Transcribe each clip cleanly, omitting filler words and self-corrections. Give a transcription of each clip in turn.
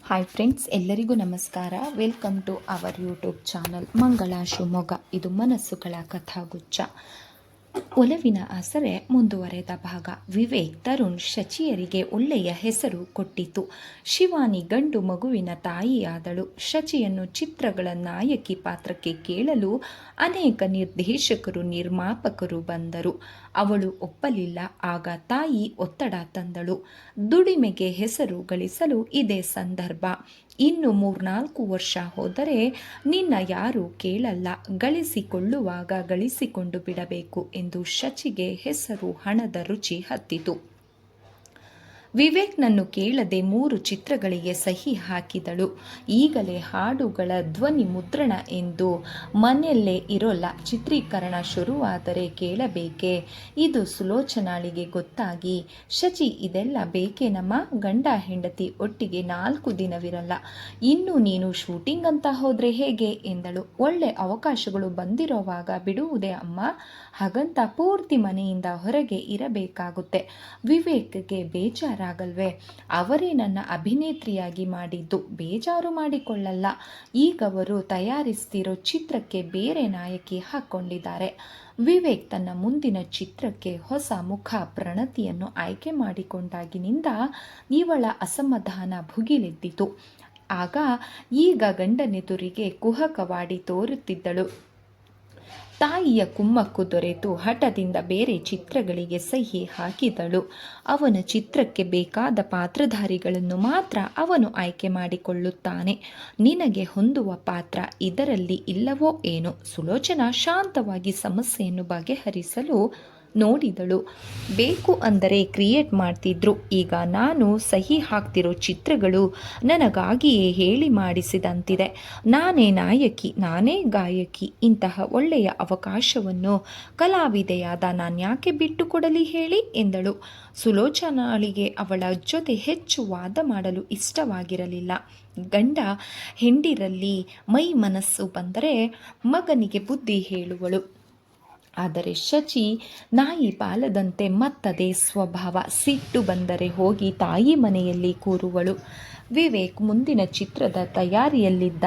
Hi friends, ಎಲ್ಲರಿಗೂ ನಮಸ್ಕಾರ. Welcome to our YouTube channel Mangala Shivamogga. ಇದು ಮನಸ್ಸುಗಳ ಕಥಾಗುಚ್ಛ. ಒಲವಿನ ಆಸರೆ ಮುಂದುವರೆದ ಭಾಗ. ವಿವೇಕ್, ತರುಣ್, ಶಚಿಯರಿಗೆ ಒಳ್ಳೆಯ ಹೆಸರು ಕೊಟ್ಟಿತು. ಶಿವಾನಿ ಗಂಡು ಮಗುವಿನ ತಾಯಿಯಾದಳು. ಶಚಿಯನ್ನು ಚಿತ್ರಗಳ ನಾಯಕಿ ಪಾತ್ರಕ್ಕೆ ಕೇಳಲು ಅನೇಕ ನಿರ್ದೇಶಕರು ನಿರ್ಮಾಪಕರು ಬಂದರು. ಅವಳು ಒಪ್ಪಲಿಲ್ಲ. ಆಗ ತಾಯಿ ಒತ್ತಡ ತಂದಳು. ದುಡಿಮೆಗೆ ಹೆಸರು ಗಳಿಸಲು ಇದೇ ಸಂದರ್ಭ. ಇನ್ನು 3-4 ವರ್ಷ ಹೋದರೆ ನಿನ್ನ ಯಾರೂ ಕೇಳಲ್ಲ. ಗಳಿಸಿಕೊಳ್ಳುವಾಗ ಗಳಿಸಿಕೊಂಡು ಬಿಡಬೇಕು ಎಂದು ಶಚಿಗೆ ಹೆಸರು ಹಣದ ರುಚಿ ಹತ್ತಿತು. ವಿವೇಕ್ನನ್ನು ಕೇಳದೆ 3 ಚಿತ್ರಗಳಿಗೆ ಸಹಿ ಹಾಕಿದಳು. ಈಗಲೇ ಹಾಡುಗಳ ಧ್ವನಿ ಮುದ್ರಣ ಎಂದು ಮನೆಯಲ್ಲೇ ಇರೋಲ್ಲ. ಚಿತ್ರೀಕರಣ ಶುರುವಾದರೆ ಕೇಳಬೇಕೆ? ಇದು ಸುಲೋಚನಾಳಿಗೆ ಗೊತ್ತಾಗಿ, ಶಚಿ, ಇದೆಲ್ಲ ಬೇಕೇನಮ್ಮ? ಗಂಡ ಹೆಂಡತಿ ಒಟ್ಟಿಗೆ 4 ದಿನವಿರಲ್ಲ. ಇನ್ನು ನೀನು ಶೂಟಿಂಗ್ ಅಂತ ಹೋದ್ರೆ ಹೇಗೆ ಎಂದಳು. ಒಳ್ಳೆ ಅವಕಾಶಗಳು ಬಂದಿರೋವಾಗ ಬಿಡುವುದೇ ಅಮ್ಮ? ಹಾಗಂತ ಪೂರ್ತಿ ಮನೆಯಿಂದ ಹೊರಗೆ ಇರಬೇಕಾಗುತ್ತೆ. ವಿವೇಕ್ಗೆ ಬೇಜಾರಾಗಲ್ವೇ? ಅವರೇ ನನ್ನ ಅಭಿನೇತ್ರಿಯಾಗಿ ಮಾಡಿದ್ದು. ಬೇಜಾರು ಮಾಡಿಕೊಳ್ಳಲ್ಲ. ಈಗವರು ತಯಾರಿಸ್ತಿರೋ ಚಿತ್ರಕ್ಕೆ ಬೇರೆ ನಾಯಕಿ ಹಾಕ್ಕೊಂಡಿದ್ದಾರೆ. ವಿವೇಕ್ ತನ್ನ ಮುಂದಿನ ಚಿತ್ರಕ್ಕೆ ಹೊಸ ಮುಖ ಪ್ರಣತಿಯನ್ನು ಆಯ್ಕೆ ಮಾಡಿಕೊಂಡಾಗಿನಿಂದ ಇವಳ ಅಸಮಾಧಾನ ಭುಗಿಲೆದ್ದಿತು. ಆಗ ಈಗ ಗಂಡನೆದುರಿಗೆ ಕುಹಕವಾಡಿ ತೋರುತ್ತಿದ್ದಳು. ತಾಯಿಯ ಕುಮ್ಮಕ್ಕು ದೊರೆತು ಹಠದಿಂದ ಬೇರೆ ಚಿತ್ರಗಳಿಗೆ ಸಹಿ ಹಾಕಿದಳು. ಅವನ ಚಿತ್ರಕ್ಕೆ ಬೇಕಾದ ಪಾತ್ರಧಾರಿಗಳನ್ನು ಮಾತ್ರ ಅವನು ಆಯ್ಕೆ ಮಾಡಿಕೊಳ್ಳುತ್ತಾನೆ. ನಿನಗೆ ಹೊಂದುವ ಪಾತ್ರ ಇದರಲ್ಲಿ ಇಲ್ಲವೋ ಏನೋ? ಸುಲೋಚನಾ ಶಾಂತವಾಗಿ ಸಮಸ್ಯೆಯನ್ನು ಬಗೆಹರಿಸಲು ನೋಡಿದಳು. ಬೇಕು ಅಂದರೆ ಕ್ರಿಯೇಟ್ ಮಾಡ್ತಿದ್ರು. ಈಗ ನಾನು ಸಹಿ ಹಾಕ್ತಿರೋ ಚಿತ್ರಗಳು ನನಗಾಗಿಯೇ ಹೇಳಿ ಮಾಡಿಸಿದಂತಿದೆ. ನಾನೇ ನಾಯಕಿ, ನಾನೇ ಗಾಯಕಿ. ಇಂತಹ ಒಳ್ಳೆಯ ಅವಕಾಶವನ್ನು ಕಲಾವಿದೆಯಾದ ನಾನ್ಯಾಕೆ ಬಿಟ್ಟು ಕೊಡಲಿ ಹೇಳಿ ಎಂದಳು. ಸುಲೋಚನಾಳಿಗೆ ಅವಳ ಜೊತೆ ಹೆಚ್ಚು ವಾದ ಮಾಡಲು ಇಷ್ಟವಾಗಿರಲಿಲ್ಲ. ಗಂಡ ಹೆಂಡಿರಲ್ಲಿ ಮೈ ಮನಸ್ಸು ಬಂದರೆ ಮಗನಿಗೆ ಬುದ್ಧಿ ಹೇಳುವಳು. ಆದರೆ ಶಚಿ ನಾಯಿ ಬಾಲದಂತೆ ಮತ್ತದೇ ಸ್ವಭಾವ. ಸಿಟ್ಟು ಬಂದರೆ ಹೋಗಿ ತಾಯಿ ಮನೆಯಲ್ಲಿ ಕೂರುವಳು. ವಿವೇಕ್ ಮುಂದಿನ ಚಿತ್ರದ ತಯಾರಿಯಲ್ಲಿದ್ದ.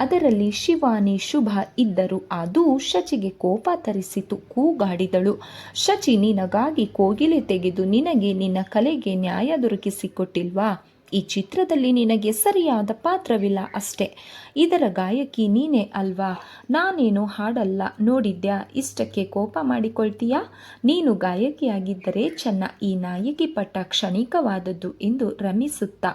ಅದರಲ್ಲಿ ಶಿವಾನಿ, ಶುಭ ಇದ್ದರು. ಅದು ಶಚಿಗೆ ಕೋಪ ತರಿಸಿತು. ಕೂಗಾಡಿದಳು. ಶಚಿ, ನಿನಗಾಗಿ ಕೋಗಿಲೆ ತೆಗೆದು ನಿನಗೆ ನಿನ್ನ ಕಲೆಗೆ ನ್ಯಾಯ ದೊರಕಿಸಿಕೊಟ್ಟಿಲ್ವಾ? ಈ ಚಿತ್ರದಲ್ಲಿ ನಿನಗೆ ಸರಿಯಾದ ಪಾತ್ರವಿಲ್ಲ ಅಷ್ಟೇ. ಇದರ ಗಾಯಕಿ ನೀನೇ ಅಲ್ವಾ? ನಾನೇನು ಹಾಡಲ್ಲ, ನೋಡಿದ್ಯಾ? ಇಷ್ಟಕ್ಕೆ ಕೋಪ ಮಾಡಿಕೊಳ್ತೀಯಾ? ನೀನು ಗಾಯಕಿಯಾಗಿದ್ದರೆ ಚೆನ್ನ. ಈ ನಾಯಕಿ ಪಟ್ಟ ಕ್ಷಣಿಕವಾದದ್ದು ಎಂದು ರಮಿಸುತ್ತಾ,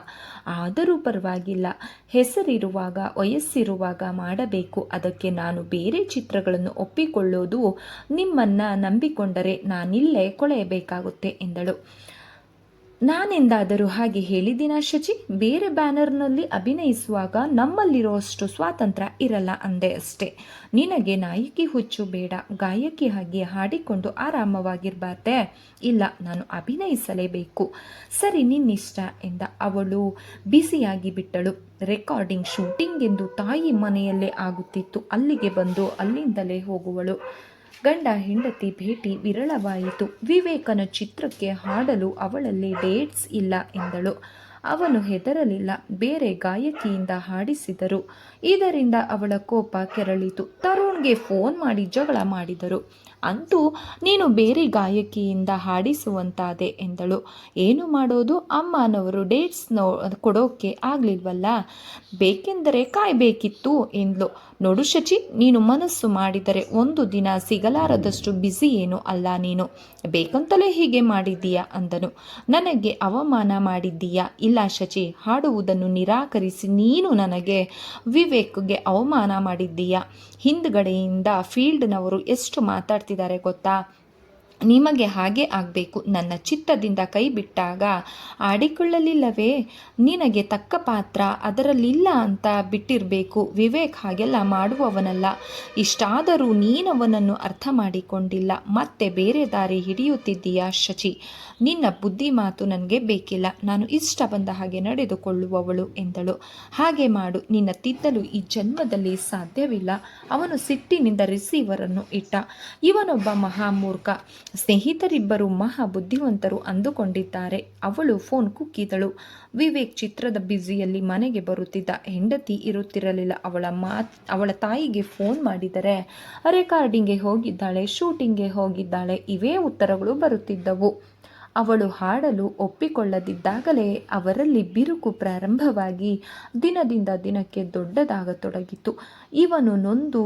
ಆದರೂ ಪರವಾಗಿಲ್ಲ, ಹೆಸರಿರುವಾಗ ವಯಸ್ಸಿರುವಾಗ ಮಾಡಬೇಕು. ಅದಕ್ಕೆ ನಾನು ಬೇರೆ ಚಿತ್ರಗಳನ್ನು ಒಪ್ಪಿಕೊಳ್ಳೋದು ನಿಮ್ಮನ್ನ ನಂಬಿಕೊಂಡರೆ ನಾನಿಲ್ಲೇ ಕೊಳೆಯಬೇಕಾಗುತ್ತೆ ಎಂದಳು. ನಾನೆಂದಾದರೂ ಹಾಗೆ ಹೇಳಿದಿನಾ ಶಚಿ? ಬೇರೆ ಬ್ಯಾನರ್ನಲ್ಲಿ ಅಭಿನಯಿಸುವಾಗ ನಮ್ಮಲ್ಲಿರೋಷ್ಟು ಸ್ವಾತಂತ್ರ್ಯ ಇರಲ್ಲ ಅಂದೆ ಅಷ್ಟೇ. ನಿನಗೆ ನಾಯಕಿ ಹುಚ್ಚು ಬೇಡ. ಗಾಯಕಿ ಹಾಗೆ ಹಾಡಿಕೊಂಡು ಆರಾಮವಾಗಿರಬಾರ್ದೆ? ಇಲ್ಲ, ನಾನು ಅಭಿನಯಿಸಲೇಬೇಕು. ಸರಿ, ನಿನ್ನಿಷ್ಟ ಎಂದ. ಅವಳು ಬಿಸಿಯಾಗಿ ಬಿಟ್ಟಳು. ರೆಕಾರ್ಡಿಂಗ್, ಶೂಟಿಂಗ್ ಎಂದು ತಾಯಿ ಮನೆಯಲ್ಲೇ ಆಗುತ್ತಿತ್ತು. ಅಲ್ಲಿಗೆ ಬಂದು ಅಲ್ಲಿಂದಲೇ ಹೋಗುವಳು. ಗಂಡ ಹೆಂಡತಿ ಭೇಟಿ ವಿರಳವಾಯಿತು. ವಿವೇಕನ ಚಿತ್ರಕ್ಕೆ ಹಾಡಲು ಅವಳಲ್ಲಿ ಡೇಟ್ಸ್ ಇಲ್ಲ ಎಂದಳು. ಅವನು ಹೆದರಲಿಲ್ಲ. ಬೇರೆ ಗಾಯಕಿಯಿಂದ ಹಾಡಿಸಿದರು. ಇದರಿಂದ ಅವಳ ಕೋಪ ಕೆರಳಿತು. ತರುಣ್ಗೆ ಫೋನ್ ಮಾಡಿ ಜಗಳ ಮಾಡಿದರು. ಅಂತೂ ನೀನು ಬೇರೆ ಗಾಯಕಿಯಿಂದ ಹಾಡಿಸುವಂತಾದೆ ಎಂದಳು. ಏನು ಮಾಡೋದು? ಅಮ್ಮನವರು ಡೇಟ್ಸ್ ಕೊಡೋಕೆ ಆಗಲಿಲ್ವಲ್ಲ, ಬೇಕೆಂದರೆ ಕಾಯಬೇಕಿತ್ತು ಎಂದ್ಲು. ನೋಡು ಶಚಿ, ನೀನು ಮನಸ್ಸು ಮಾಡಿದರೆ ಒಂದು ದಿನ ಸಿಗಲಾರದಷ್ಟು ಬ್ಯುಸಿ ಏನು ಅಲ್ಲ ನೀನು. ಬೇಕಂತಲೇ ಹೀಗೆ ಮಾಡಿದ್ದೀಯಾ ಅಂದನು. ನನಗೆ ಅವಮಾನ ಮಾಡಿದ್ದೀಯಾ? ಇಲ್ಲ ಶಚಿ, ಹಾಡುವುದನ್ನು ನಿರಾಕರಿಸಿ ನೀನು ನನಗೆ, ವಿವೇಕ್ಗೆ ಅವಮಾನ ಮಾಡಿದ್ದೀಯಾ? ಹಿಂದ್ಗಡೆಯಿಂದ ಫೀಲ್ಡ್ನವರು ಎಷ್ಟು ಮಾತಾಡ್ತಿದ್ದಾರೆ ಗೊತ್ತಾ? ನಿಮಗೆ ಹಾಗೆ ಆಗಬೇಕು. ನನ್ನ ಚಿತ್ತದಿಂದ ಕೈ ಬಿಟ್ಟಾಗ ಆಡಿಕೊಳ್ಳಲಿಲ್ಲವೇ? ನಿನಗೆ ತಕ್ಕ ಪಾತ್ರ ಅದರಲ್ಲಿಲ್ಲ ಅಂತ ಬಿಟ್ಟಿರಬೇಕು. ವಿವೇಕ್ ಹಾಗೆಲ್ಲ ಮಾಡುವವನಲ್ಲ. ಇಷ್ಟಾದರೂ ನೀನವನನ್ನು ಅರ್ಥ ಮಾಡಿಕೊಂಡಿಲ್ಲ. ಮತ್ತೆ ಬೇರೆ ದಾರಿ ಹಿಡಿಯುತ್ತಿದ್ದೀಯಾ ಶಚಿ? ನಿನ್ನ ಬುದ್ಧಿ ಮಾತು ನನಗೆ ಬೇಕಿಲ್ಲ. ನಾನು ಇಷ್ಟ ಬಂದ ಹಾಗೆ ನಡೆದುಕೊಳ್ಳುವವಳು ಎಂದಳು. ಹಾಗೆ ಮಾಡು, ನಿನ್ನ ತಿದ್ದಲು ಈ ಜನ್ಮದಲ್ಲಿ ಸಾಧ್ಯವಿಲ್ಲ. ಅವನು ಸಿಟ್ಟಿನಿಂದ ರಿಸೀವರನ್ನು ಇಟ್ಟ. ಇವನೊಬ್ಬ ಮಹಾಮೂರ್ಖ. ಸ್ನೇಹಿತರಿಬ್ಬರು ಮಹಾ ಬುದ್ಧಿವಂತರು ಅಂದುಕೊಂಡಿದ್ದಾರೆ. ಅವಳು ಫೋನ್ ಕುಕ್ಕಿದಳು. ವಿವೇಕ್ ಚಿತ್ರದ ಬ್ಯುಸಿಯಲ್ಲಿ ಮನೆಗೆ ಬರುತ್ತಿದ್ದ. ಹೆಂಡತಿ ಇರುತ್ತಿರಲಿಲ್ಲ. ಅವಳ ತಾಯಿಗೆ ಫೋನ್ ಮಾಡಿದರೆ ರೆಕಾರ್ಡಿಂಗ್ಗೆ ಹೋಗಿದ್ದಾಳೆ, ಶೂಟಿಂಗ್ಗೆ ಹೋಗಿದ್ದಾಳೆ, ಇವೇ ಉತ್ತರಗಳು ಬರುತ್ತಿದ್ದವು. ಅವಳು ಹಾಡಲು ಒಪ್ಪಿಕೊಳ್ಳದಿದ್ದಾಗಲೇ ಅವರಲ್ಲಿ ಬಿರುಕು ಪ್ರಾರಂಭವಾಗಿ ದಿನದಿಂದ ದಿನಕ್ಕೆ ದೊಡ್ಡದಾಗತೊಡಗಿತು. ಇವನೊಂದು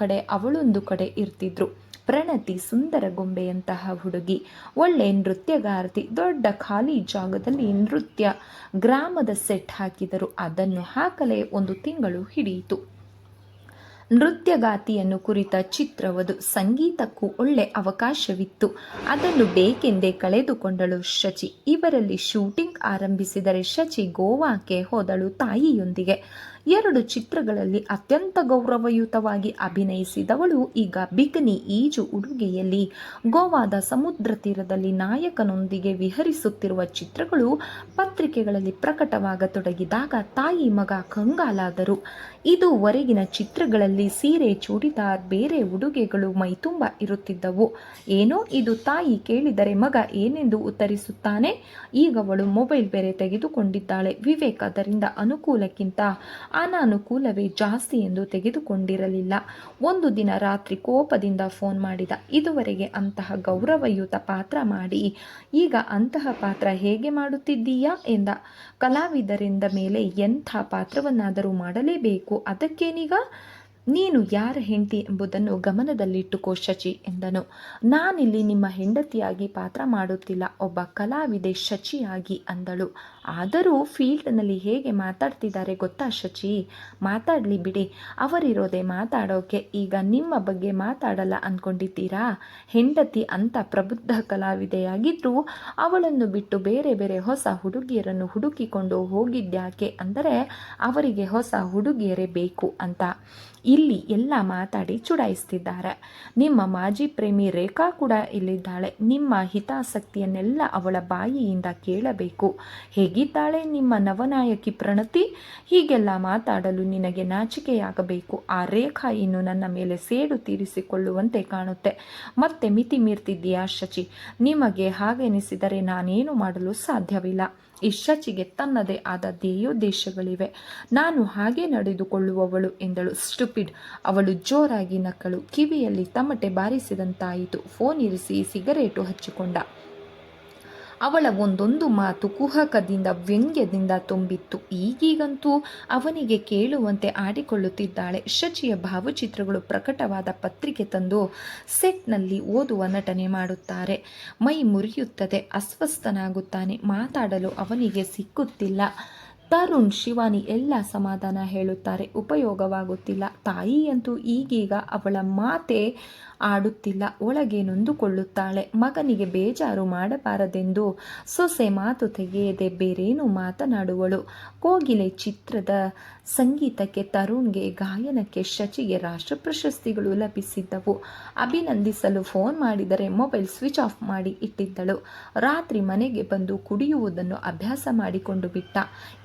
ಕಡೆ ಅವಳೊಂದು ಕಡೆ ಇರ್ತಿದ್ರು. ಪ್ರಣತಿ ಸುಂದರ ಗೊಂಬೆಯಂತಹ ಹುಡುಗಿ, ಒಳ್ಳೆ ನೃತ್ಯಗಾರ್ತಿ. ದೊಡ್ಡ ಖಾಲಿ ಜಾಗದಲ್ಲಿ ನೃತ್ಯ ಗ್ರಾಮದ ಸೆಟ್ ಹಾಕಿದರು. ಅದನ್ನು ಹಾಕಲೇ 1 ತಿಂಗಳು ಹಿಡಿಯಿತು. ನೃತ್ಯಗಾತಿಯನ್ನು ಕುರಿತ ಚಿತ್ರವದು. ಸಂಗೀತಕ್ಕೂ ಒಳ್ಳೆ ಅವಕಾಶವಿತ್ತು. ಅದನ್ನು ಬೇಕೆಂದೇ ಕಳೆದುಕೊಂಡಳು ಶಚಿ. ಇವರಲ್ಲಿ ಶೂಟಿಂಗ್ ಆರಂಭಿಸಿದರೆ ಶಚಿ ಗೋವಾಕ್ಕೆ ಹೋದಳು ತಾಯಿಯೊಂದಿಗೆ. 2 ಚಿತ್ರಗಳಲ್ಲಿ ಅತ್ಯಂತ ಗೌರವಯುತವಾಗಿ ಅಭಿನಯಿಸಿದವಳು ಈಗ ಬಿಕನಿ ಈಜು ಉಡುಗೆಯಲ್ಲಿ ಗೋವಾದ ಸಮುದ್ರ ತೀರದಲ್ಲಿ ನಾಯಕನೊಂದಿಗೆ ವಿಹರಿಸುತ್ತಿರುವ ಚಿತ್ರಗಳು ಪತ್ರಿಕೆಗಳಲ್ಲಿ ಪ್ರಕಟವಾಗತೊಡಗಿದಾಗ ತಾಯಿ ಮಗ ಕಂಗಾಲಾದರು. ಇದುವರೆಗಿನ ಚಿತ್ರಗಳಲ್ಲಿ ಸೀರೆ, ಚೂಡಿದಾರ್, ಬೇರೆ ಉಡುಗೆಗಳು ಮೈತುಂಬ ಇರುತ್ತಿದ್ದವು. ಏನೋ ಇದು ತಾಯಿ ಕೇಳಿದರೆ ಮಗ ಏನೆಂದು ಉತ್ತರಿಸುತ್ತಾನೆ. ಈಗವಳು ಮೊಬೈಲ್ ಬೇರೆ ತೆಗೆದುಕೊಂಡಿದ್ದಾಳೆ. ವಿವೇಕ್ ಅದರಿಂದ ಅನುಕೂಲಕ್ಕಿಂತ ಅನಾನುಕೂಲವೇ ಜಾಸ್ತಿ ಎಂದು ತೆಗೆದುಕೊಂಡಿರಲಿಲ್ಲ. ಒಂದು ದಿನ ರಾತ್ರಿ ಕೋಪದಿಂದ ಫೋನ್ ಮಾಡಿದ. ಇದುವರೆಗೆ ಅಂತಹ ಗೌರವಯುತ ಪಾತ್ರ ಮಾಡಿ ಈಗ ಅಂತಹ ಪಾತ್ರ ಹೇಗೆ ಮಾಡುತ್ತಿದ್ದೀಯಾ ಎಂದ. ಕಲಾವಿದರಿಂದ ಮೇಲೆ ಎಂಥ ಪಾತ್ರವನ್ನಾದರೂ ಮಾಡಲೇಬೇಕು, ಅದಕ್ಕೇನೀಗ? ನೀನು ಯಾರ ಹೆಂಡತಿ ಎಂಬುದನ್ನು ಗಮನದಲ್ಲಿಟ್ಟುಕೋ ಶಚಿ ಎಂದನು. ನಾನಿಲ್ಲಿ ನಿಮ್ಮ ಹೆಂಡತಿಯಾಗಿ ಪಾತ್ರ ಮಾಡುತ್ತಿಲ್ಲ, ಒಬ್ಬ ಕಲಾವಿದೆ ಶಚಿಯಾಗಿ ಅಂದಳು. ಆದರೂ ಫೀಲ್ಡ್ನಲ್ಲಿ ಹೇಗೆ ಮಾತಾಡ್ತಿದ್ದಾರೆ ಗೊತ್ತಾ ಶಚಿ? ಮಾತಾಡಲಿ ಬಿಡಿ, ಅವರಿರೋದೇ ಮಾತಾಡೋಕೆ. ಈಗ ನಿಮ್ಮ ಬಗ್ಗೆ ಮಾತಾಡಲ್ಲ ಅಂದ್ಕೊಂಡಿದ್ದೀರಾ? ಹೆಂಡತಿ ಅಂತ ಪ್ರಬುದ್ಧ ಕಲಾವಿದೆಯಾಗಿದ್ದರೂ ಅವಳನ್ನು ಬಿಟ್ಟು ಬೇರೆ ಬೇರೆ ಹೊಸ ಹುಡುಗಿಯರನ್ನು ಹುಡುಕಿಕೊಂಡು ಹೋಗಿದ್ಯಾಕೆ ಅಂದರೆ ಅವರಿಗೆ ಹೊಸ ಹುಡುಗಿಯರೇ ಬೇಕು ಅಂತ. ಇಲ್ಲಿ ಎಲ್ಲ ಮಾತಾಡಿ ಚುಡಾಯಿಸ್ತಿದ್ದಾರೆ. ನಿಮ್ಮ ಮಾಜಿ ಪ್ರೇಮಿ ರೇಖಾ ಕೂಡ ಇಲ್ಲಿದ್ದಾಳೆ. ನಿಮ್ಮ ಹಿತಾಸಕ್ತಿಯನ್ನೆಲ್ಲ ಅವಳ ಬಾಯಿಯಿಂದ ಕೇಳಬೇಕು. ಹೇಗಿದ್ದಾಳೆ ನಿಮ್ಮ ನವನಾಯಕಿ ಪ್ರಣತಿ? ಹೀಗೆಲ್ಲ ಮಾತಾಡಲು ನಿನಗೆ ನಾಚಿಕೆಯಾಗಬೇಕು. ಆ ರೇಖಾ ಇನ್ನು ನನ್ನ ಮೇಲೆ ಸೇಡು ತೀರಿಸಿಕೊಳ್ಳುವಂತೆ ಕಾಣುತ್ತೆ. ಮತ್ತೆ ಮಿತಿ ಮೀರ್ತಿದ್ದೀಯಾ ಶಚಿ? ನಿಮಗೆ ಹಾಗೆನಿಸಿದರೆ ನಾನೇನು ಮಾಡಲು ಸಾಧ್ಯವಿಲ್ಲ. ಈ ಶಚಿಗೆ ತನ್ನದೇ ಆದ ಧ್ಯೇಯೋದ್ದೇಶಗಳಿವೆ. ನಾನು ಹಾಗೆ ನಡೆದುಕೊಳ್ಳುವವಳು ಎಂದಳು. ಸ್ಟುಪಿಡ್, ಅವಳು ಜೋರಾಗಿ ನಕ್ಕಳು. ಕಿವಿಯಲ್ಲಿ ತಮಟೆ ಬಾರಿಸಿದಂತಾಯಿತು. ಫೋನ್ ಇರಿಸಿ ಸಿಗರೇಟು ಹಚ್ಚಿಕೊಂಡ. ಅವಳ ಒಂದೊಂದು ಮಾತು ಕುಹಕದಿಂದ, ವ್ಯಂಗ್ಯದಿಂದ ತುಂಬಿತ್ತು. ಈಗೀಗಂತೂ ಅವನಿಗೆ ಕೇಳುವಂತೆ ಆಡಿಕೊಳ್ಳುತ್ತಿದ್ದಾಳೆ. ಶಚಿಯ ಭಾವಚಿತ್ರಗಳು ಪ್ರಕಟವಾದ ಪತ್ರಿಕೆ ತಂದು ಸೆಟ್ನಲ್ಲಿ ಓದುವ ನಟನೆ ಮಾಡುತ್ತಾರೆ. ಮೈ ಮುರಿಯುತ್ತದೆ, ಅಸ್ವಸ್ಥನಾಗುತ್ತಾನೆ. ಮಾತಾಡಲು ಅವನಿಗೆ ಸಿಕ್ಕುತ್ತಿಲ್ಲ. ತರುಣ್, ಶಿವಾನಿ ಎಲ್ಲ ಸಮಾಧಾನ ಹೇಳುತ್ತಾರೆ, ಉಪಯೋಗವಾಗುತ್ತಿಲ್ಲ. ತಾಯಿಯಂತೂ ಈಗೀಗ ಅವಳ ಮಾತೇ ಆಡುತ್ತಿಲ್ಲ. ಒಳಗೆ ನೊಂದುಕೊಳ್ಳುತ್ತಾಳೆ. ಮಗನಿಗೆ ಬೇಜಾರು ಮಾಡಬಾರದೆಂದು ಸೊಸೆ ಮಾತು ತೆಗೆಯದೆ ಬೇರೇನು ಮಾತನಾಡುವಳು. ಕೋಗಿಲೆ ಚಿತ್ರದ ಸಂಗೀತಕ್ಕೆ ತರುಣ್ಗೆ, ಗಾಯನಕ್ಕೆ ಶಚಿಗೆ ರಾಷ್ಟ್ರ ಪ್ರಶಸ್ತಿಗಳು ಲಭಿಸಿದ್ದವು. ಅಭಿನಂದಿಸಲು ಫೋನ್ ಮಾಡಿದರೆ ಮೊಬೈಲ್ ಸ್ವಿಚ್ ಆಫ್ ಮಾಡಿ ಇಟ್ಟಿದ್ದಳು. ರಾತ್ರಿ ಮನೆಗೆ ಬಂದು ಕುಡಿಯುವುದನ್ನು ಅಭ್ಯಾಸ ಮಾಡಿಕೊಂಡು ಬಿಟ್ಟ.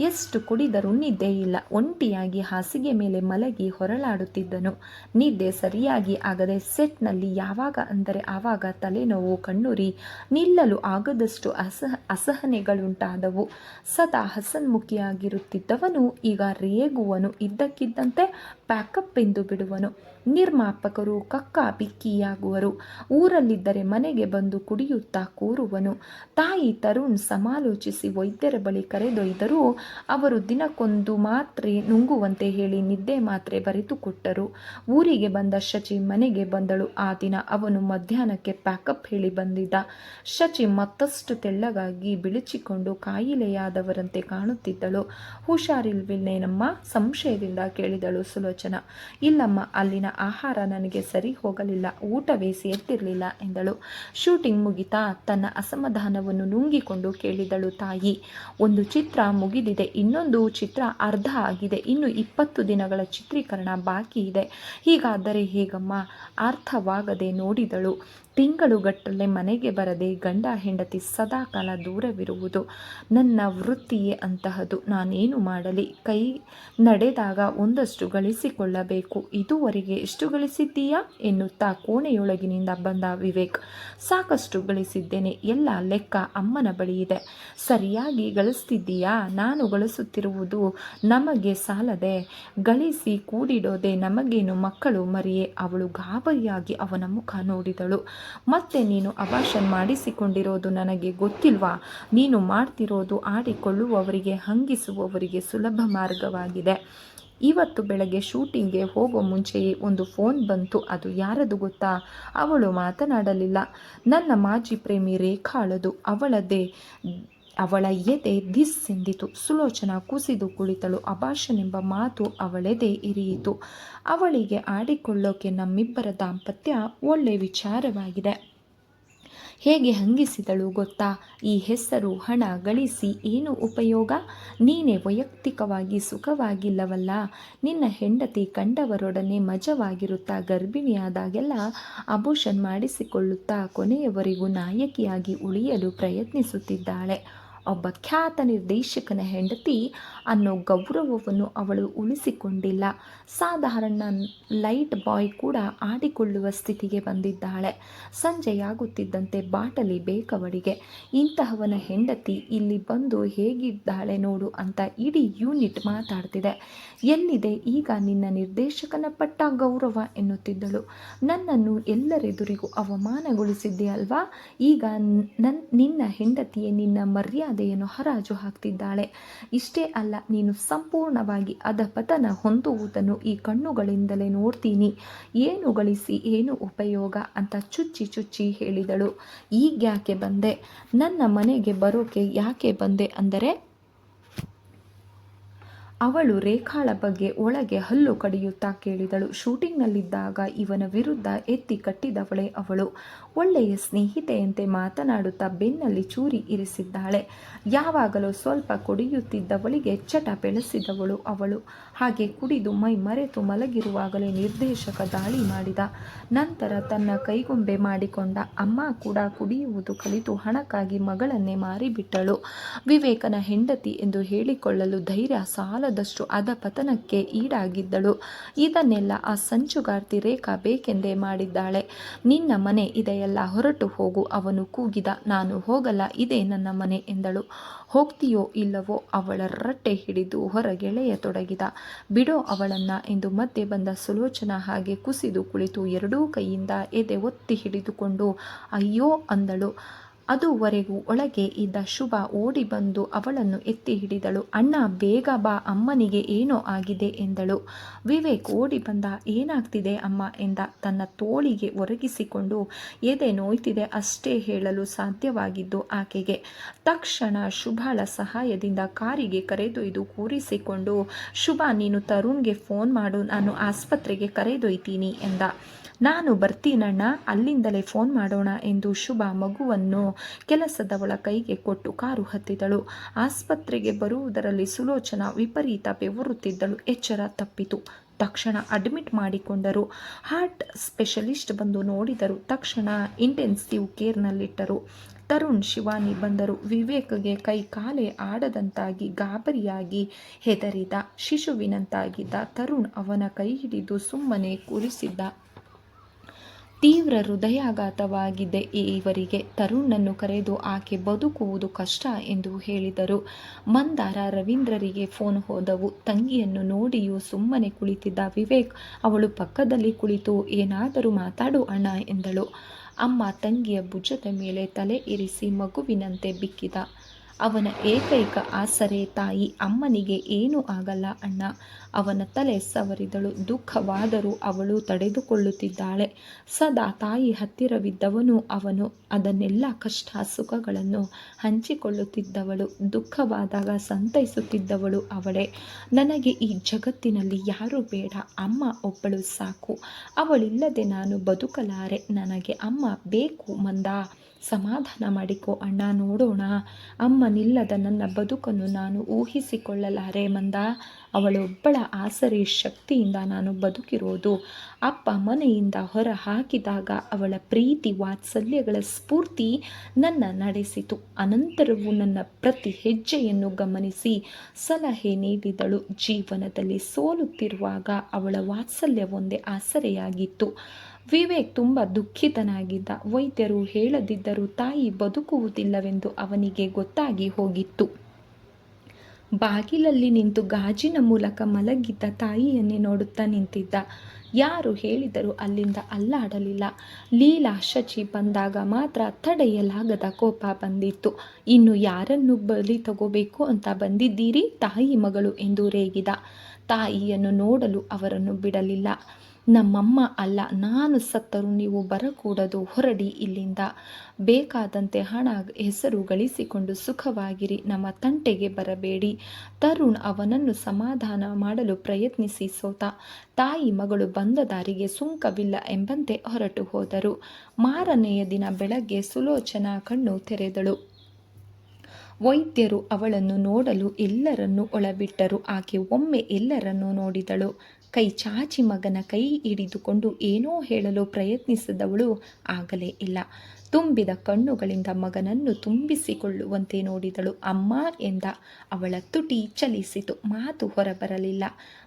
ಎಷ್ಟು ಕುಡಿದರೂ ನಿದ್ದೆ ಇಲ್ಲ. ಒಂಟಿಯಾಗಿ ಹಾಸಿಗೆ ಮೇಲೆ ಮಲಗಿ ಹೊರಳಾಡುತ್ತಿದ್ದನು. ನಿದ್ದೆ ಸರಿಯಾಗಿ ಆಗದೆ ಸೆಟ್ನಲ್ಲಿ ಯಾವಾಗ ಅಂದರೆ ಆವಾಗ ತಲೆನೋವು, ಕಣ್ಣುರಿ, ನಿಲ್ಲಲು ಆಗದಷ್ಟು ಅಸಹನೆಗಳುಂಟಾದವು. ಸದಾ ಹಸನ್ಮುಖಿಯಾಗಿರುತ್ತಿದ್ದವನು ಈಗ ರೇಗುವನು. ಇದ್ದಕ್ಕಿದ್ದಂತೆ ಪ್ಯಾಕಪ್ ಎಂದು ಬಿಡುವನು. ನಿರ್ಮಾಪಕರು ಕಕ್ಕಾಬಿಕ್ಕಿಯಾಗುವರು. ಊರಲ್ಲಿದ್ದರೆ ಮನೆಗೆ ಬಂದು ಕುಡಿಯುತ್ತಾ ಕೂರುವನು. ತಾಯಿ ತರುಣ್ ಸಮಾಲೋಚಿಸಿ ವೈದ್ಯರ ಬಳಿ ಕರೆದೊಯ್ದರೂ ಅವರು ದಿನಕ್ಕೊಂದು ಮಾತ್ರೆ ನುಂಗುವಂತೆ ಹೇಳಿ ನಿದ್ದೆ ಮಾತ್ರೆ ಬರೆದುಕೊಟ್ಟರು. ಊರಿಗೆ ಬಂದ ಶಚಿ ಮನೆಗೆ ಬಂದಳು. ಆ ದಿನ ಅವನು ಮಧ್ಯಾಹ್ನಕ್ಕೆ ಪ್ಯಾಕಪ್ ಹೇಳಿ ಬಂದಿದ್ದ. ಶಚಿ ಮತ್ತಷ್ಟು ತೆಳ್ಳಗಾಗಿ ಬಿಳಿಚಿಕೊಂಡು ಕಾಯಿಲೆಯಾದವರಂತೆ ಕಾಣುತ್ತಿದ್ದಳು. ಹುಷಾರಿಲ್ವೇನಮ್ಮ? ಸಂಶಯದಿಂದ ಕೇಳಿದಳು ಸುಲೋಚನ. ಇಲ್ಲಮ್ಮ, ಅಲ್ಲಿನ ಆಹಾರ ನನಗೆ ಸರಿ ಹೋಗಲಿಲ್ಲ, ಊಟವೇ ಸೇರ್ತಿರ್ಲಿಲ್ಲ ಎಂದಳು. ಶೂಟಿಂಗ್ ಮುಗಿತಾ? ತನ್ನ ಅಸಮಾಧಾನವನ್ನು ನುಂಗಿಕೊಂಡು ಕೇಳಿದಳು ತಾಯಿ. ಒಂದು ಚಿತ್ರ ಮುಗಿದಿದೆ, ಇನ್ನೊಂದು ಚಿತ್ರ ಅರ್ಧ ಆಗಿದೆ, ಇನ್ನು 20 ದಿನಗಳ ಚಿತ್ರೀಕರಣ ಬಾಕಿ ಇದೆ. ಹೀಗಾದರೆ ಹೇಗಮ್ಮ? ಅರ್ಥವಾಗದೆ ನೋಡಿದಳು. ತಿಂಗಳುಗಟ್ಟಲೆ ಮನೆಗೆ ಬರದೆ ಗಂಡ ಹೆಂಡತಿ ಸದಾಕಾಲ ದೂರವಿರುವುದು. ನನ್ನ ವೃತ್ತಿಯೇ ಅಂತಹದು. ನಾನೇನು ಮಾಡಲಿ? ಕೈ ನಡೆದಾಗ ಒಂದಷ್ಟು ಗಳಿಸಿಕೊಳ್ಳಬೇಕು. ಇದುವರೆಗೆ ಎಷ್ಟು ಗಳಿಸಿದ್ದೀಯಾ ಎನ್ನುತ್ತಾ ಕೋಣೆಯೊಳಗಿನಿಂದ ಬಂದ ವಿವೇಕ್. ಸಾಕಷ್ಟು ಗಳಿಸಿದ್ದೇನೆ, ಎಲ್ಲ ಲೆಕ್ಕ ಅಮ್ಮನ ಬಳಿ ಇದೆ. ಸರಿಯಾಗಿ ಗಳಿಸ್ತಿದ್ದೀಯಾ? ನಾನು ಗಳಿಸುತ್ತಿರುವುದು ನಮಗೆ ಸಾಲದೆ? ಗಳಿಸಿ ಕೂಡಿಡೋದೆ ನಮಗೇನು ಮಕ್ಕಳು ಮರಿಯೇ? ಅವಳು ಗಾಬರಿಯಾಗಿ ಅವನ ಮುಖ ನೋಡಿದಳು. ಮತ್ತೆ ನೀನು ಅಬಾರ್ಷನ್ ಮಾಡಿಸಿಕೊಂಡಿರೋದು ನನಗೆ ಗೊತ್ತಿಲ್ವಾ? ನೀನು ಮಾಡ್ತಿರೋದು ಆಡಿಕೊಳ್ಳುವವರಿಗೆ ಹಂಗಿಸುವವರಿಗೆ ಸುಲಭ ಮಾರ್ಗವಾಗಿದೆ. ಇವತ್ತು ಬೆಳಗ್ಗೆ ಶೂಟಿಂಗ್ಗೆ ಹೋಗೋ ಮುಂಚೆಯೇ ಒಂದು ಫೋನ್ ಬಂತು. ಅದು ಯಾರದು ಗೊತ್ತಾ? ಅವಳು ಮಾತನಾಡಲಿಲ್ಲ. ನನ್ನ ಮಾಜಿ ಪ್ರೇಮಿ ರೇಖಾಳದು. ಅವಳ ಎದೆ ಧಿಸ್ ಎಂದಿತು. ಸುಲೋಚನಾ ಕುಸಿದು ಕುಳಿತಳು. ಅಬಾರ್ಷನ್ ಎಂಬ ಮಾತು ಅವಳೆದೆ ಇರಿಯಿತು. ಅವಳಿಗೆ ಆಡಿಕೊಳ್ಳೋಕೆ ನಮ್ಮಿಬ್ಬರ ದಾಂಪತ್ಯ ಒಳ್ಳೆ ವಿಚಾರವಾಗಿದೆ. ಹೇಗೆ ಹಂಗಿಸಿದಳು ಗೊತ್ತಾ? ಈ ಹೆಸರು ಹಣ ಗಳಿಸಿ ಏನು ಉಪಯೋಗ? ನೀನೇ ವೈಯಕ್ತಿಕವಾಗಿ ಸುಖವಾಗಿಲ್ಲವಲ್ಲ. ನಿನ್ನ ಹೆಂಡತಿ ಕಂಡವರೊಡನೆ ಮಜವಾಗಿರುತ್ತಾ ಗರ್ಭಿಣಿಯಾದಾಗೆಲ್ಲ ಅಬೋಷನ್ ಮಾಡಿಸಿಕೊಳ್ಳುತ್ತಾ ಕೊನೆಯವರೆಗೂ ನಾಯಕಿಯಾಗಿ ಉಳಿಯಲು ಪ್ರಯತ್ನಿಸುತ್ತಿದ್ದಾಳೆ. ಒಬ್ಬ ಖ್ಯಾತ ನಿರ್ದೇಶಕನ ಹೆಂಡತಿ ಅನ್ನೋ ಗೌರವವನ್ನು ಅವಳು ಉಳಿಸಿಕೊಂಡಿಲ್ಲ. ಸಾಧಾರಣ ಲೈಟ್ ಬಾಯ್ ಕೂಡ ಆಡಿಕೊಳ್ಳುವ ಸ್ಥಿತಿಗೆ ಬಂದಿದ್ದಾಳೆ. ಸಂಜೆಯಾಗುತ್ತಿದ್ದಂತೆ ಬಾಟಲಿ ಬೇಕವಳಿಗೆ. ಇಂತಹವನ ಹೆಂಡತಿ ಇಲ್ಲಿ ಬಂದು ಹೇಗಿದ್ದಾಳೆ ನೋಡು ಅಂತ ಇಡೀ ಯೂನಿಟ್ ಮಾತಾಡ್ತಿದೆ. ಎಲ್ಲಿದೆ ಈಗ ನಿನ್ನ ನಿರ್ದೇಶಕನ ಪಟ್ಟ ಗೌರವ ಎನ್ನುತ್ತಿದ್ದಳು. ನನ್ನನ್ನು ಎಲ್ಲರೆದುರಿಗೂ ಅವಮಾನಗೊಳಿಸಿದ್ದೆ ಅಲ್ವಾ? ಈಗ ನಿನ್ನ ಹೆಂಡತಿಯೇ ನಿನ್ನ ಮರ್ಯಾದೆಯನ್ನು ಹರಾಜು ಹಾಕ್ತಿದ್ದಾಳೆ. ಇಷ್ಟೇ ಅಲ್ಲ, ನೀನು ಸಂಪೂರ್ಣವಾಗಿ ಅಧಪತನ ಹೊಂದುವುದನ್ನು ಈ ಕಣ್ಣುಗಳಿಂದಲೇ ನೋಡ್ತೀನಿ. ಏನು ಗಳಿಸಿ ಏನು ಉಪಯೋಗ ಅಂತ ಚುಚ್ಚಿ ಚುಚ್ಚಿ ಹೇಳಿದಳು. ಈಗ್ಯಾಕೆ ಬಂದೆ? ನನ್ನ ಮನೆಗೆ ಬರೋಕೆ ಯಾಕೆ ಬಂದೆ ಅಂದರೆ, ಅವಳು ರೇಖಾಳ ಬಗ್ಗೆ ಒಳಗೆ ಹಲ್ಲು ಕಡಿಯುತ್ತಾ ಕೇಳಿದಳು. ಶೂಟಿಂಗ್ನಲ್ಲಿದ್ದಾಗ ಇವನ ವಿರುದ್ಧ ಎತ್ತಿ ಕಟ್ಟಿದವಳೆ ಅವಳು. ಒಳ್ಳೆಯ ಸ್ನೇಹಿತೆಯಂತೆ ಮಾತನಾಡುತ್ತಾ ಬೆನ್ನಲ್ಲಿ ಚೂರಿ ಇರಿಸಿದ್ದಾಳೆ. ಯಾವಾಗಲೂ ಸ್ವಲ್ಪ ಕುಡಿಯುತ್ತಿದ್ದವಳಿಗೆ ಚಟ ಬೆಳೆಸಿದವಳು ಅವಳು. ಹಾಗೆ ಕುಡಿದು ಮೈ ಮರೆತು ಮಲಗಿರುವಾಗಲೇ ನಿರ್ದೇಶಕ ದಾಳಿ ಮಾಡಿದ. ನಂತರ ತನ್ನ ಕೈಗೊಂಬೆ ಮಾಡಿಕೊಂಡ. ಅಮ್ಮ ಕೂಡ ಕುಡಿಯುವುದು ಕಲಿತು ಹಣಕ್ಕಾಗಿ ಮಗಳನ್ನೇ ಮಾರಿಬಿಟ್ಟಳು. ವಿವೇಕನ ಹೆಂಡತಿ ಎಂದು ಹೇಳಿಕೊಳ್ಳಲು ಧೈರ್ಯ ಸಾಲದಷ್ಟು ಅಧಪತನಕ್ಕೆ ಈಡಾಗಿದ್ದಳು. ಇದನ್ನೆಲ್ಲ ಆ ಸಂಚುಗಾರ್ತಿ ರೇಖಾ ಬೇಕೆಂದೇ ಮಾಡಿದ್ದಾಳೆ. ನಿನ್ನ ಮನೆ ಇದೆಯಲ್ಲ, ಹೊರಟು ಹೋಗು. ಅವನು ಕೂಗಿದ. ನಾನು ಹೋಗಲ್ಲ, ಇದೇ ನನ್ನ ಮನೆ ಎಂದಳು. ಹೋಗ್ತೀಯೋ ಇಲ್ಲವೋ? ಅವಳ ರಟ್ಟೆ ಹಿಡಿದು ಹೊರಗೆಳೆಯತೊಡಗಿದ. ಬಿಡೋ ಅವಳನ್ನ ಎಂದು ಮಧ್ಯೆ ಬಂದ ಸುಲೋಚನಾ ಹಾಗೆ ಕುಸಿದು ಕುಳಿತು ಎರಡೂ ಕೈಯಿಂದ ಎದೆ ಒತ್ತಿ ಹಿಡಿದುಕೊಂಡು ಅಯ್ಯೋ ಅಂದಳು. ಅದುವರೆಗೂ ಒಳಗೆ ಇದ್ದ ಶುಭ ಓಡಿ ಬಂದು ಅವಳನ್ನು ಎತ್ತಿ ಹಿಡಿದಳು. ಅಣ್ಣ ಬೇಗ ಬಾ, ಅಮ್ಮನಿಗೆ ಏನೋ ಆಗಿದೆ ಎಂದಳು. ವಿವೇಕ್ ಓಡಿ ಬಂದ. ಏನಾಗ್ತಿದೆ ಅಮ್ಮ ಎಂದ. ತನ್ನ ತೋಳಿಗೆ ಒರಗಿಸಿಕೊಂಡು ಎದೆ ನೋಯ್ತಿದೆ ಅಷ್ಟೇ ಹೇಳಲು ಸಾಧ್ಯವಾಗಿದ್ದು ಆಕೆಗೆ. ತಕ್ಷಣ ಶುಭಳ ಸಹಾಯದಿಂದ ಕಾರಿಗೆ ಕರೆದೊಯ್ದು ಕೂರಿಸಿಕೊಂಡು, ಶುಭ ನೀನು ತರುಣ್ಗೆ ಫೋನ್ ಮಾಡು, ನಾನು ಆಸ್ಪತ್ರೆಗೆ ಕರೆದೊಯ್ತೀನಿ ಎಂದ. ನಾನು ಬರ್ತೀನಣ್ಣ, ಅಲ್ಲಿಂದಲೇ ಫೋನ್ ಮಾಡೋಣ ಎಂದು ಶುಭ ಮಗುವನ್ನು ಕೆಲಸದವಳ ಕೈಗೆ ಕೊಟ್ಟು ಕಾರು ಹತ್ತಿದಳು. ಆಸ್ಪತ್ರೆಗೆ ಬರುವುದರಲ್ಲಿ ಸುಲೋಚನಾ ವಿಪರೀತ ಬೆವರುತ್ತಿದ್ದಳು. ಎಚ್ಚರ ತಪ್ಪಿತು. ತಕ್ಷಣ ಅಡ್ಮಿಟ್ ಮಾಡಿಕೊಂಡರು. ಹಾರ್ಟ್ ಸ್ಪೆಷಲಿಸ್ಟ್ ಬಂದು ನೋಡಿದರು. ತಕ್ಷಣ ಇಂಟೆನ್ಸಿವ್ ಕೇರ್ನಲ್ಲಿಟ್ಟರು. ತರುಣ್ ಶಿವಾನಿ ಬಂದರು. ವಿವೇಕ್ಗೆ ಕೈ ಕಾಲೇ ಆಡದಂತಾಗಿ ಗಾಬರಿಯಾಗಿ ಹೆದರಿದ. ಶಿಶುವಿನಂತಾಗಿದ್ದ ತರುಣ್ ಅವನ ಕೈ ಹಿಡಿದು ಸುಮ್ಮನೆ ಕೂರಿಸಿದ್ದ. ತೀವ್ರ ಹೃದಯಾಘಾತವಾಗಿದೆ ಇವರಿಗೆ. ತರುಣ್ಣನ್ನು ಕರೆದು ಆಕೆ ಬದುಕುವುದು ಕಷ್ಟ ಎಂದು ಹೇಳಿದರು. ಮಂದಾರ ರವೀಂದ್ರರಿಗೆ ಫೋನ್ ಹೋದವು. ತಂಗಿಯನ್ನು ನೋಡಿಯೂ ಸುಮ್ಮನೆ ಕುಳಿತಿದ್ದ ವಿವೇಕ್ ಅವಳು ಪಕ್ಕದಲ್ಲಿ ಕುಳಿತು ಏನಾದರೂ ಮಾತಾಡು ಅಣ್ಣ ಎಂದಳು. ಅಮ್ಮ ತಂಗಿಯ ಭುಜದ ಮೇಲೆ ತಲೆ ಇರಿಸಿ ಮಗುವಿನಂತೆ ಬಿಕ್ಕಿದ. ಅವನ ಏಕೈಕ ಆಸರೆ ತಾಯಿ. ಅಮ್ಮನಿಗೆ ಏನೂ ಆಗಲ್ಲ ಅಣ್ಣ. ಅವನ ತಲೆ ಸವರಿದಳು. ದುಃಖವಾದರೂ ಅವಳು ತಡೆದುಕೊಳ್ಳುತ್ತಿದ್ದಾಳೆ. ಸದಾ ತಾಯಿ ಹತ್ತಿರವಿದ್ದವನು ಅವನು. ಅದನ್ನೆಲ್ಲ ಕಷ್ಟ ಸುಖಗಳನ್ನು ಹಂಚಿಕೊಳ್ಳುತ್ತಿದ್ದವಳು. ದುಃಖವಾದಾಗ ಸಂತೈಸುತ್ತಿದ್ದವಳು ಅವಳೇ. ನನಗೆ ಈ ಜಗತ್ತಿನಲ್ಲಿ ಯಾರೂ ಬೇಡ, ಅಮ್ಮ ಒಬ್ಬಳು ಸಾಕು. ಅವಳಿಲ್ಲದೆ ನಾನು ಬದುಕಲಾರೆ. ನನಗೆ ಅಮ್ಮ ಬೇಕು ಮಂದ ಸಮಾಧಾನ ಮಾಡಿಕೊ ಅಣ್ಣ, ನೋಡೋಣ. ಅಮ್ಮನಿಲ್ಲದ ನನ್ನ ಬದುಕನ್ನು ನಾನು ಊಹಿಸಿಕೊಳ್ಳಲಾರೆ ಮಂದ. ಅವಳೊಬ್ಬಳ ಆಸರೆ ಶಕ್ತಿಯಿಂದ ನಾನು ಬದುಕಿರೋದು. ಅಪ್ಪ ಮನೆಯಿಂದ ಹೊರ ಹಾಕಿದಾಗ ಅವಳ ಪ್ರೀತಿ ವಾತ್ಸಲ್ಯಗಳ ಸ್ಫೂರ್ತಿ ನನ್ನ ನಡೆಸಿತು. ಅನಂತರವೂ ನನ್ನ ಪ್ರತಿ ಹೆಜ್ಜೆಯನ್ನು ಗಮನಿಸಿ ಸಲಹೆ ನೀಡಿದಳು. ಜೀವನದಲ್ಲಿ ಸೋಲುತ್ತಿರುವಾಗ ಅವಳ ವಾತ್ಸಲ್ಯವೊಂದೇ ಆಸರೆಯಾಗಿತ್ತು. ವಿವೇಕ್ ತುಂಬ ದುಃಖಿತನಾಗಿದ್ದ. ವೈದ್ಯರು ಹೇಳದಿದ್ದರೂ ತಾಯಿ ಬದುಕುವುದಿಲ್ಲವೆಂದು ಅವನಿಗೆ ಗೊತ್ತಾಗಿ ಹೋಗಿತ್ತು. ಬಾಗಿಲಲ್ಲಿ ನಿಂತು ಗಾಜಿನ ಮೂಲಕ ಮಲಗಿದ್ದ ತಾಯಿಯನ್ನೇ ನೋಡುತ್ತಾ ನಿಂತಿದ್ದ. ಯಾರು ಹೇಳಿದರೂ ಅಲ್ಲಿಂದ ಅಲ್ಲಾಡಲಿಲ್ಲ. ಲೀಲಾ, ಶಚಿ ಬಂದಾಗ ಮಾತ್ರ ತಡೆಯಲಾಗದ ಕೋಪ ಬಂದಿತ್ತು. ಇನ್ನು ಯಾರನ್ನು ಬಲಿ ತಗೋಬೇಕು ಅಂತ ಬಂದಿದ್ದೀರಿ? ತಾಯಿ ಮಗಳು ಎಂದು ರೇಗಿದ. ತಾಯಿಯನ್ನು ನೋಡಲು ಅವರನ್ನು ಬಿಡಲಿಲ್ಲ. ನಮ್ಮಮ್ಮ ಅಲ್ಲ, ನಾನು ಸತ್ತರೂ ನೀವು ಬರಕೂಡದು, ಹೊರಡಿ ಇಲ್ಲಿಂದ. ಬೇಕಾದಂತೆ ಹಣ ಹೆಸರು ಗಳಿಸಿಕೊಂಡು ಸುಖವಾಗಿರಿ, ನಮ್ಮ ತಂಟೆಗೆ ಬರಬೇಡಿ. ತರುಣ್ ಅವನನ್ನು ಸಮಾಧಾನ ಮಾಡಲು ಪ್ರಯತ್ನಿಸಿ ಸೋತ. ತಾಯಿ ಮಗಳು ಬಂದ ದಾರಿಗೆ ಸುಂಕವಿಲ್ಲ ಎಂಬಂತೆ ಹೊರಟು ಹೋದರು. ಮಾರನೆಯ ದಿನ ಬೆಳಗ್ಗೆ ಸುಲೋಚನಾ ಕಣ್ಣು ತೆರೆದಳು. ವೈದ್ಯರು ಅವಳನ್ನು ನೋಡಲು ಎಲ್ಲರನ್ನೂ ಒಳಬಿಟ್ಟರು. ಆಕೆ ಒಮ್ಮೆ ಎಲ್ಲರನ್ನೂ ನೋಡಿದಳು. ಕೈ ಚಾಚಿ ಮಗನ ಕೈ ಹಿಡಿದುಕೊಂಡು ಏನೋ ಹೇಳಲು ಪ್ರಯತ್ನಿಸಿದವಳು ಆಗಲೇ ಇಲ್ಲ. ತುಂಬಿದ ಕಣ್ಣುಗಳಿಂದ ಮಗನನ್ನು ತುಂಬಿಸಿಕೊಳ್ಳುವಂತೆ ನೋಡಿದಳು. ಅಮ್ಮ ಎಂದ. ಅವಳ ತುಟಿ ಚಲಿಸಿತು. ಮಾತು ಹೊರಬರಲಿಲ್ಲ.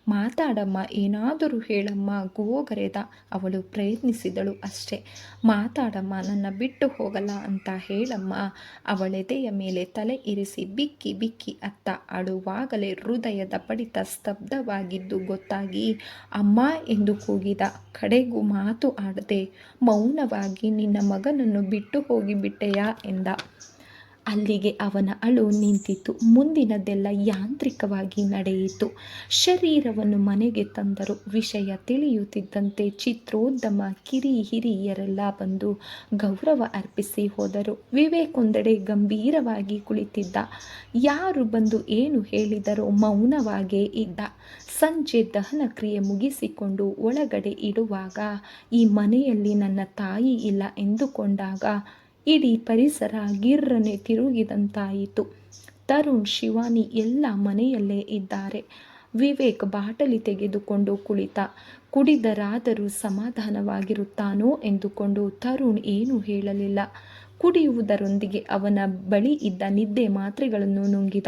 ಮಾತಾಡಮ್ಮ, ಏನಾದರೂ ಹೇಳಮ್ಮ, ಗೋಗರೆದ. ಅವಳು ಪ್ರಯತ್ನಿಸಿದಳು ಅಷ್ಟೇ. ಮಾತಾಡಮ್ಮ, ನನ್ನ ಬಿಟ್ಟು ಹೋಗಲ್ಲ ಅಂತ ಹೇಳಮ್ಮ. ಅವಳೆದೆಯ ಮೇಲೆ ತಲೆ ಇರಿಸಿ ಬಿಕ್ಕಿ ಬಿಕ್ಕಿ ಅತ್ತ. ಅಳುವಾಗಲೇ ಹೃದಯದ ಬಡಿತ ಸ್ತಬ್ಧವಾಗಿದ್ದು ಗೊತ್ತಾಗಿ ಅಮ್ಮ ಎಂದು ಕೂಗಿದ. ಕಡೆಗೂ ಮಾತು ಆಡದೆ ಮೌನವಾಗಿ ನಿನ್ನ ಮಗನನ್ನು ಬಿಟ್ಟು ಹೋಗಿಬಿಟ್ಟೆಯಾ ಎಂದ. ಅಲ್ಲಿಗೆ ಅವನ ಅಳು ನಿಂತಿತು. ಮುಂದಿನದೆಲ್ಲ ಯಾಂತ್ರಿಕವಾಗಿ ನಡೆಯಿತು. ಶರೀರವನ್ನು ಮನೆಗೆ ತಂದರು. ವಿಷಯ ತಿಳಿಯುತ್ತಿದ್ದಂತೆ ಚಿತ್ರೋದ್ಯಮ ಹಿರಿಯರೆಲ್ಲ ಬಂದು ಗೌರವ ಅರ್ಪಿಸಿ ಹೋದರು. ವಿವೇಕ್ ಒಂದೆಡೆ ಗಂಭೀರವಾಗಿ ಕುಳಿತಿದ್ದ. ಯಾರು ಬಂದು ಏನು ಹೇಳಿದರೋ ಮೌನವಾಗೇ ಇದ್ದ. ಸಂಜೆ ದಹನ ಕ್ರಿಯೆ ಮುಗಿಸಿಕೊಂಡು ಒಳಗಡೆ ಇಡುವಾಗ ಈ ಮನೆಯಲ್ಲಿ ನನ್ನ ತಾಯಿ ಇಲ್ಲ ಎಂದುಕೊಂಡಾಗ ಇಡೀ ಪರಿಸರ ಗಿರ್ರನೆ ತಿರುಗಿದಂತಾಯಿತು. ತರುಣ್, ಶಿವಾನಿ ಎಲ್ಲ ಮನೆಯಲ್ಲೇ ಇದ್ದಾರೆ. ವಿವೇಕ್ ಬಾಟಲಿ ತೆಗೆದುಕೊಂಡು ಕುಳಿತ. ಕುಡಿದರಾದರೂ ಸಮಾಧಾನವಾಗಿರುತ್ತಾನೋ ಎಂದುಕೊಂಡು ತರುಣ್ ಏನೂ ಹೇಳಲಿಲ್ಲ. ಕುಡಿಯುವುದರೊಂದಿಗೆ ಅವನ ಬಳಿ ಇದ್ದ ನಿದ್ದೆ ಮಾತ್ರೆಗಳನ್ನು ನುಂಗಿದ.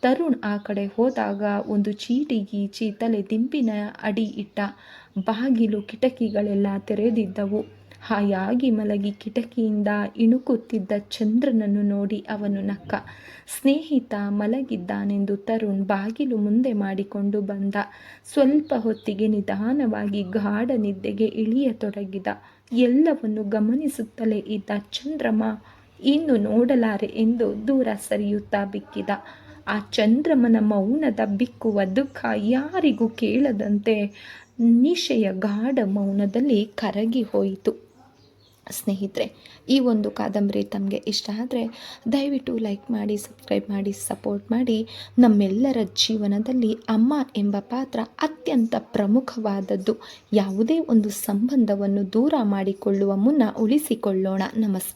ತರುಣ್ ಆ ಕಡೆ ಹೋದಾಗ ಒಂದು ಚೀಟಿ ಗೀಚಿ ತಲೆ ದಿಂಬಿನ ಅಡಿ ಇಟ್ಟ. ಬಾಗಿಲು ಕಿಟಕಿಗಳೆಲ್ಲ ತೆರೆದಿದ್ದವು. ಹಾಯಾಗಿ ಮಲಗಿ ಕಿಟಕಿಯಿಂದ ಇಣುಕುತ್ತಿದ್ದ ಚಂದ್ರನನ್ನು ನೋಡಿ ಅವನು ನಕ್ಕ. ಸ್ನೇಹಿತ ಮಲಗಿದ್ದಾನೆಂದು ತರುಣ್ ಬಾಗಿಲು ಮುಂದೆ ಮಾಡಿಕೊಂಡು ಬಂದ. ಸ್ವಲ್ಪ ಹೊತ್ತಿಗೆ ನಿಧಾನವಾಗಿ ಗಾಢ ನಿದ್ದೆಗೆ ಇಳಿಯತೊಡಗಿದ. ಎಲ್ಲವನ್ನು ಗಮನಿಸುತ್ತಲೇ ಇದ್ದ ಚಂದ್ರಮ ಇನ್ನು ನೋಡಲಾರೆ ಎಂದು ದೂರ ಸರಿಯುತ್ತಾ ಬಿಕ್ಕಿದ. ಆ ಚಂದ್ರಮನ ಮೌನದ ಬಿಕ್ಕುವ ದುಃಖ ಯಾರಿಗೂ ಕೇಳದಂತೆ ನಿಶೆಯ ಗಾಢ ಮೌನದಲ್ಲಿ ಕರಗಿ ಹೋಯಿತು. ಸ್ನೇಹಿತರೆ, ಈ ಒಂದು ಕಾದಂಬರಿ ತಮಗೆ ಇಷ್ಟ ಆದರೆ ದಯವಿಟ್ಟು ಲೈಕ್ ಮಾಡಿ, ಸಬ್ಸ್ಕ್ರೈಬ್ ಮಾಡಿ, ಸಪೋರ್ಟ್ ಮಾಡಿ. ನಮ್ಮೆಲ್ಲರ ಜೀವನದಲ್ಲಿ ಅಮ್ಮ ಎಂಬ ಪಾತ್ರ ಅತ್ಯಂತ ಪ್ರಮುಖವಾದದ್ದು. ಯಾವುದೇ ಒಂದು ಸಂಬಂಧವನ್ನು ದೂರ ಮಾಡಿಕೊಳ್ಳುವ ಮುನ್ನ ಉಳಿಸಿಕೊಳ್ಳೋಣ. ನಮಸ್ಕಾರ.